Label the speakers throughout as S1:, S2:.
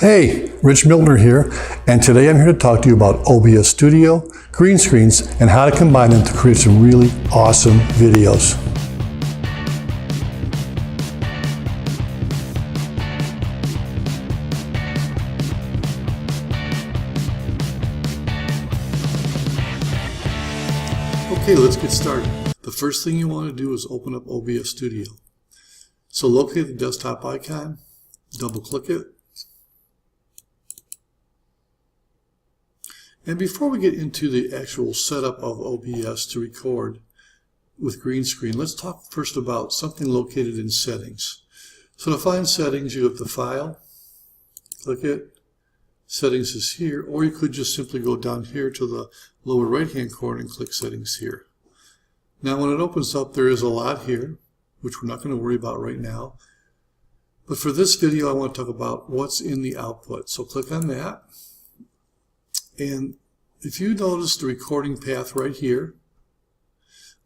S1: Hey, Rich Miltner here, and today I'm here to talk to you about OBS Studio, green screens, and how to combine them to create some really awesome videos. Okay, let's get started. The first thing you want to do is open up OBS Studio. So locate the desktop icon, double click it. And before we get into the actual setup of OBS to record with green screen, let's talk first about something located in settings. So to find settings, you have the file, click it, settings is here, or you could just simply go down here to the lower right hand corner and click settings here. Now when it opens up, there is a lot here, which we're not going to worry about right now. But for this video, I want to talk about what's in the output. So click on that. And if you notice the recording path right here,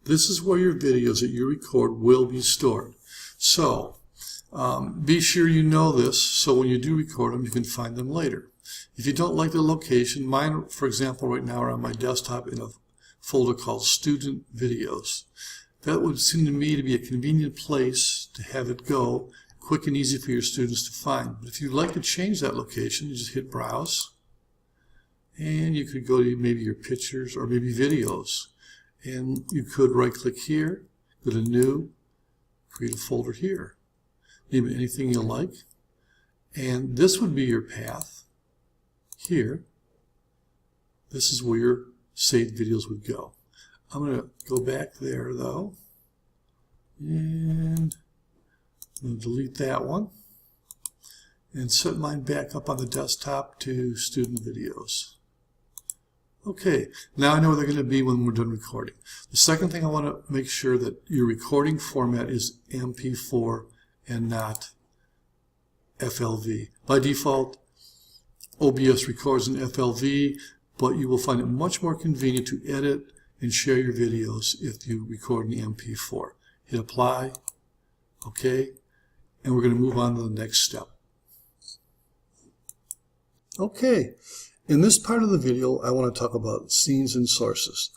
S1: this is where your videos that you record will be stored. So be sure you know this, so when you do record them, you can find them later. If you don't like the location, mine, for example, right now are on my desktop in a folder called Student Videos. That would seem to me to be a convenient place to have it go, quick and easy for your students to find. But if you'd like to change that location, you just hit Browse, and you could go to maybe your pictures or maybe videos. And you could right-click here, go to New, create a folder here. Name it anything you like. And this would be your path here. This is where your saved videos would go. I'm going to go back there though, and I'm going to delete that one and set mine back up on the desktop to Student Videos. Okay, now I know where they're going to be when we're done recording. The second thing I want to make sure that your recording format is MP4 and not FLV. By default, OBS records in FLV, but you will find it much more convenient to edit and share your videos if you record in MP4. Hit apply, okay, and we're going to move on to the next step. Okay, in this part of the video I want to talk about scenes and sources.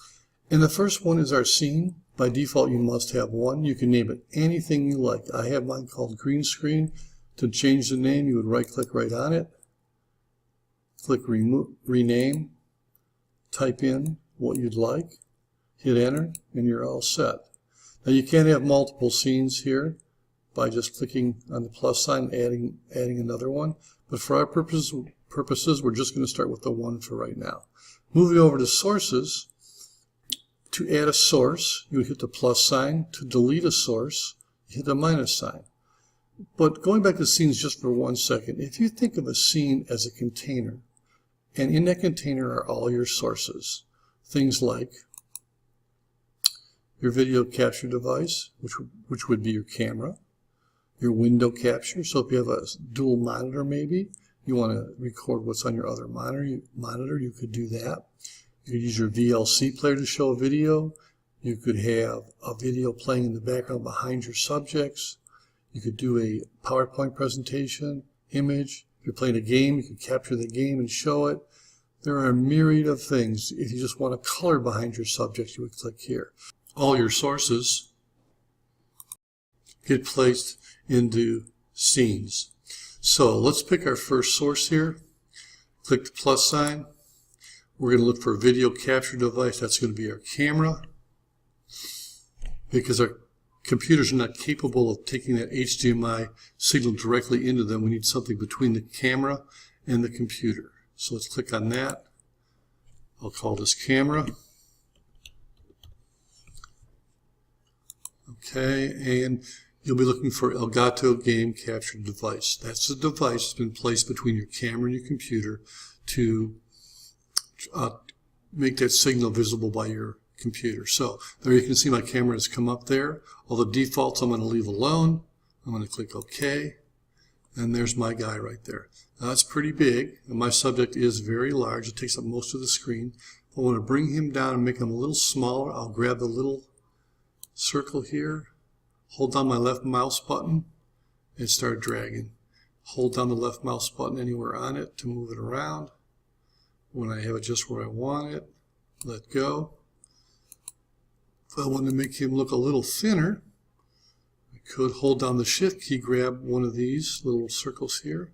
S1: And the first one is our scene. By default you must have one. You can name it anything you like. I have mine called green screen. To change the name, you would right click right on it, click rename, type in what you'd like, hit enter, and you're all set. Now you can't have multiple scenes here by just clicking on the plus sign and adding another one, but for our purposes we're just going to start with the one for right now. Moving over to sources, to add a source you would hit the plus sign. To delete a source you hit the minus sign. But going back to scenes just for 1 second, if you think of a scene as a container, and in that container are all your sources, things like your video capture device, which would be your camera, your window capture. So if you have a dual monitor maybe, you want to record what's on your other monitor, you could do that. You could use your VLC player to show a video. You could have a video playing in the background behind your subjects. You could do a PowerPoint presentation, image. If you're playing a game, you could capture the game and show it. There are a myriad of things. If you just want a color behind your subject, you would click here. All your sources get placed into scenes. So let's pick our first source here. Click the plus sign. We're going to look for a video capture device. That's going to be our camera, because our computers are not capable of taking that HDMI signal directly into them. We need something between the camera and the computer. So let's click on that. I'll call this camera. Okay, and you'll be looking for Elgato Game Capture Device. That's the device that's been placed between your camera and your computer to make that signal visible by your computer. So there you can see my camera has come up there. All the defaults I'm going to leave alone. I'm going to click OK, and there's my guy right there. Now that's pretty big, and my subject is very large. It takes up most of the screen. I want to bring him down and make him a little smaller. I'll grab the little circle here, hold down my left mouse button, and start dragging. hold down the left mouse button anywhere on it to move it around. When I have it just where I want it, let go. If I want to make him look a little thinner, I could hold down the Shift key, grab one of these little circles here.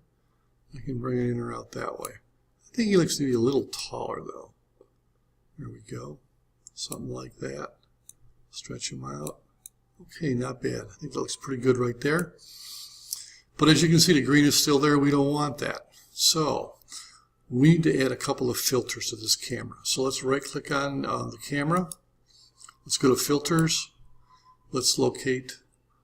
S1: I can bring it in or out that way. I think he looks to be a little taller though. There we go. Something like that. Stretch him out. Okay, not bad. I think that looks pretty good right there. But as you can see, the green is still there. We don't want that. So we need to add a couple of filters to this camera. So let's right click on the camera. Let's go to filters. Let's locate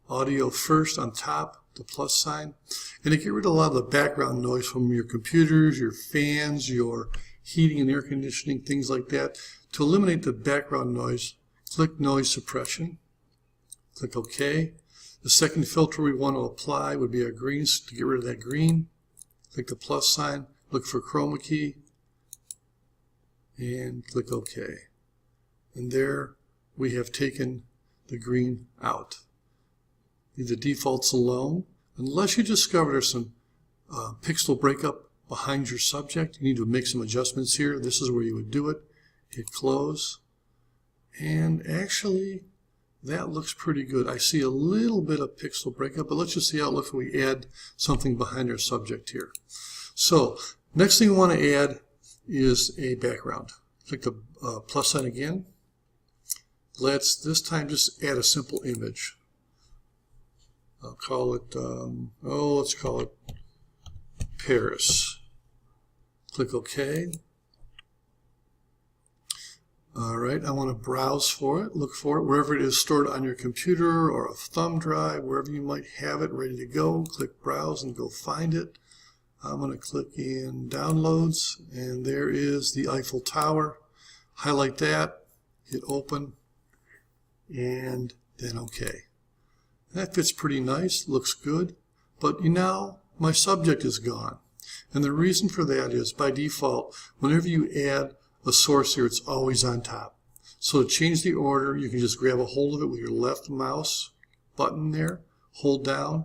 S1: audio first on top, the plus sign. And to get rid of a lot of the background noise from your computers, your fans, your heating and air conditioning, things like that. To eliminate the background noise, click Noise Suppression. Click OK. The second filter we want to apply would be our greens. To get rid of that green, click the plus sign, look for chroma key, and click OK. And there we have taken the green out. Leave the defaults alone. Unless you discover there's some pixel breakup behind your subject, you need to make some adjustments here. This is where you would do it. Hit close. And actually, that looks pretty good. I see a little bit of pixel breakup, but let's just see how it looks if we add something behind our subject here. So, next thing we want to add is a background. Click the plus sign again. Let's this time just add a simple image. I'll call it, let's call it Paris. Click OK. Alright, I want to browse for it, look for it, wherever it is stored on your computer or a thumb drive, wherever you might have it ready to go. Click Browse and go find it. I'm going to click in Downloads, and there is the Eiffel Tower. Highlight that, hit Open, and then OK. That fits pretty nice, looks good, but now my subject is gone. And the reason for that is, by default, whenever you add a source here, it's always on top. So to change the order, you can just grab a hold of it with your left mouse button there, hold down,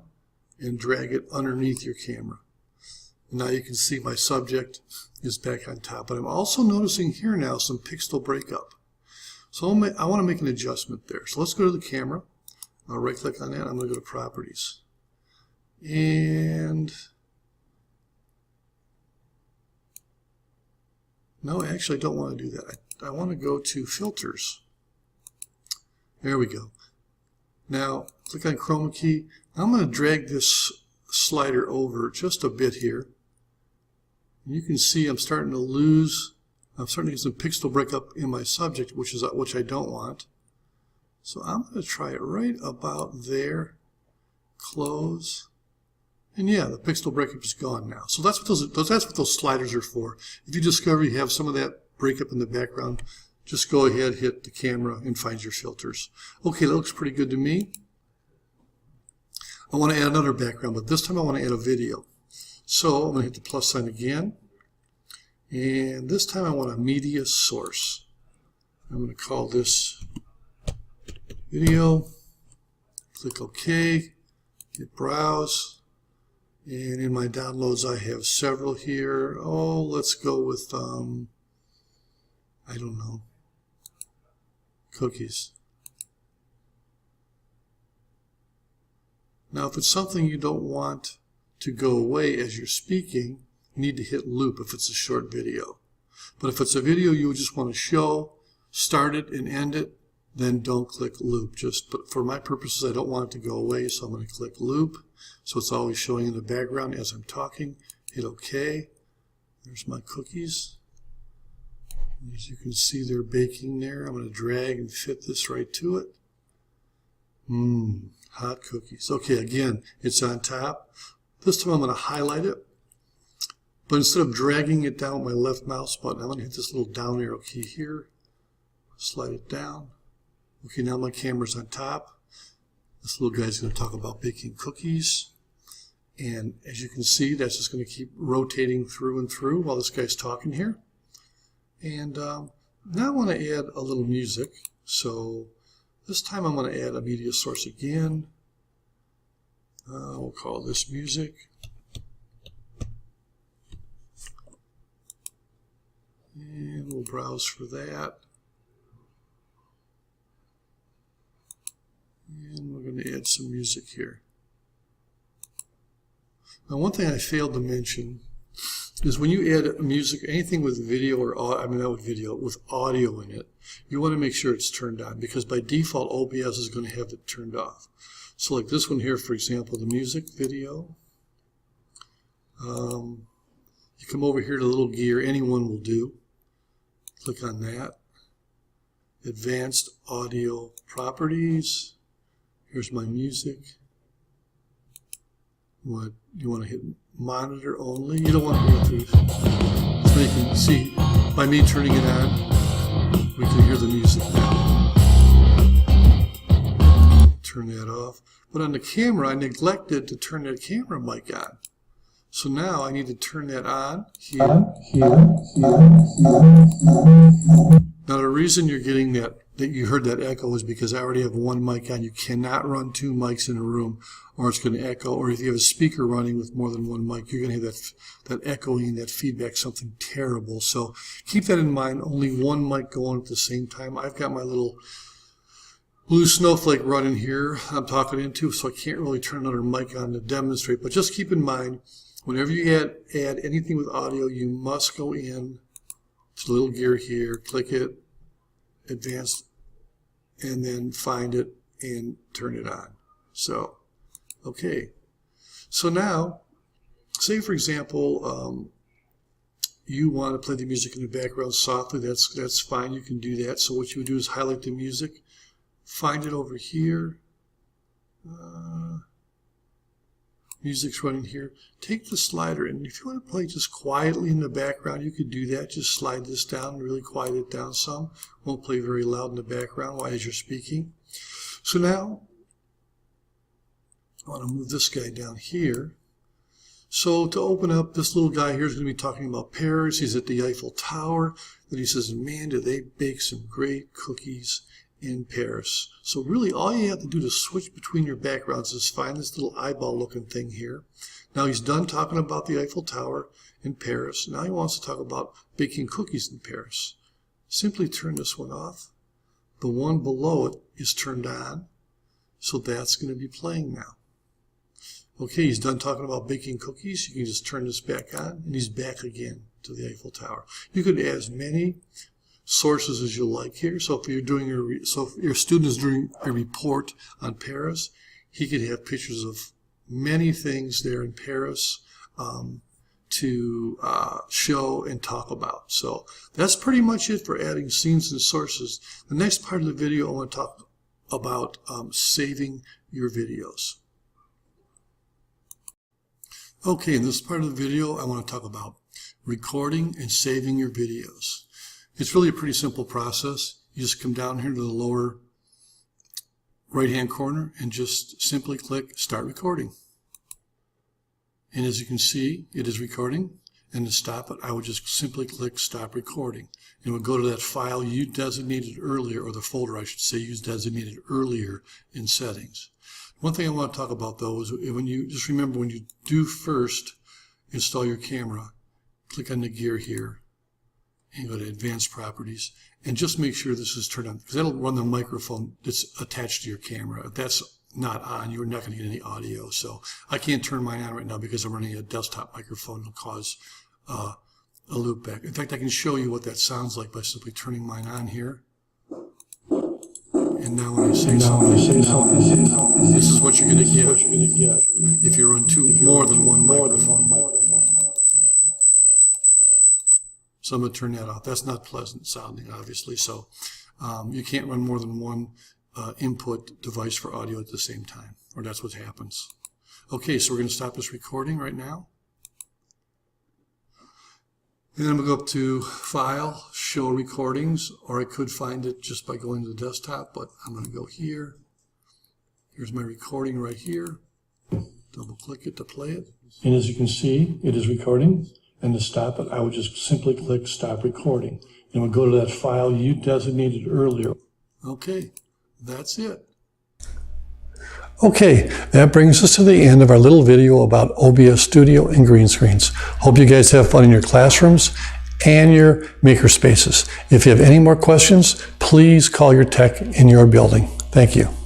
S1: and drag it underneath your camera. And now you can see my subject is back on top. But I'm also noticing here now some pixel breakup. So I want to make an adjustment there. So let's go to the camera. I'll right click on that. I'm going to go to Properties. And no, actually I don't want to do that. I want to go to Filters. There we go. Now click on Chroma key. I'm going to drag this slider over just a bit here. And you can see I'm starting to get some pixel breakup in my subject, which I don't want. So I'm going to try it right about there. Close. And yeah, the pixel breakup is gone now. So that's what those sliders are for. If you discover you have some of that breakup in the background, just go ahead, hit the camera, and find your filters. Okay, that looks pretty good to me. I want to add another background, but this time I want to add a video. So I'm going to hit the plus sign again. And this time I want a media source. I'm going to call this video. Click OK. Hit Browse. And in my downloads I have several here. Oh, let's go with, I don't know, cookies. Now if it's something you don't want to go away as you're speaking, you need to hit loop if it's a short video. But if it's a video you just want to show, start it and end it, then don't click loop. But for my purposes I don't want it to go away, so I'm going to click loop. So it's always showing in the background as I'm talking. Hit OK. There's my cookies. As you can see, they're baking there. I'm going to drag and fit this right to it. Hot cookies. Okay, again, it's on top. This time I'm going to highlight it. But instead of dragging it down with my left mouse button, I'm going to hit this little down arrow key here. Slide it down. Okay, now my camera's on top. This little guy's going to talk about baking cookies. And as you can see, that's just going to keep rotating through and through while this guy's talking here. And now I want to add a little music. So this time I'm going to add a media source again. We'll call this music. browse for that. And we're going to add some music here. Now, one thing I failed to mention is when you add music, anything with video or not with video, with audio in it, you want to make sure it's turned on, because by default OBS is going to have it turned off. So like this one here, for example, the music video. You come over here to the little gear, anyone will do. Click on that. Advanced audio properties. Here's my music. You want to hit monitor only. You don't want to go through. So you can see, by me turning it on, we can hear the music now. Turn that off. But on the camera, I neglected to turn that camera mic on. So now I need to turn that on here. Now the reason you're getting that you heard that echo is because I already have one mic on. You cannot run two mics in a room or it's going to echo. Or if you have a speaker running with more than one mic, you're going to have that echoing, that feedback, something terrible. So keep that in mind. Only one mic going at the same time. I've got my little blue snowflake running here I'm talking into, so I can't really turn another mic on to demonstrate. But just keep in mind, whenever you add anything with audio, you must go in to the little gear here, click it, advanced, and then find it and turn it on. So, okay. So now, say for example, you want to play the music in the background softly. That's fine. You can do that. So what you would do is highlight the music, find it over here. Music's running here. Take the slider, and if you want to play just quietly in the background, you could do that. Just slide this down, really quiet it down some. Won't play very loud in the background as you're speaking. So now, I want to move this guy down here. So to open up, this little guy here is going to be talking about Paris. He's at the Eiffel Tower. Then he says, man, do they bake some great cookies in Paris. So really all you have to do to switch between your backgrounds is find this little eyeball looking thing here. Now he's done talking about the Eiffel Tower in Paris. Now he wants to talk about baking cookies in Paris. Simply turn this one off. The one below it is turned on. So that's going to be playing now. Okay, he's done talking about baking cookies. You can just turn this back on and he's back again to the Eiffel Tower. You could add as many sources as you like here. So if you're doing if your student is doing a report on Paris, he could have pictures of many things there in Paris to show and talk about. So that's pretty much it for adding scenes and sources. The next part of the video I want to talk about saving your videos. Okay, in this part of the video I want to talk about recording and saving your videos. It's really a pretty simple process. You just come down here to the lower right-hand corner and just simply click Start Recording. And as you can see, it is recording. And to stop it, I would just simply click Stop Recording. And it would go to that file you designated earlier, or the folder I should say you designated earlier in settings. One thing I want to talk about though is when you just remember when you do first install your camera, click on the gear here and go to Advanced Properties, and just make sure this is turned on, because that'll run the microphone that's attached to your camera. If that's not on, you're not going to get any audio. So I can't turn mine on right now because I'm running a desktop microphone. It'll cause a loop back. In fact, I can show you what that sounds like by simply turning mine on here. And now when I say something, this is what you're going to get if you run more than one microphone. So I'm going to turn that off. That's not pleasant sounding, obviously. So you can't run more than one input device for audio at the same time, or that's what happens. Okay, so we're going to stop this recording right now. And then I'm going to go up to File, Show Recordings, or I could find it just by going to the desktop, but I'm going to go here. Here's my recording right here. Double click it to play it. And as you can see, it is recording. And to stop it, I would just simply click Stop Recording. And we'll go to that file you designated earlier. Okay, that's it. Okay, that brings us to the end of our little video about OBS Studio and green screens. Hope you guys have fun in your classrooms. and your maker spaces. If you have any more questions, please call your tech in your building. Thank you.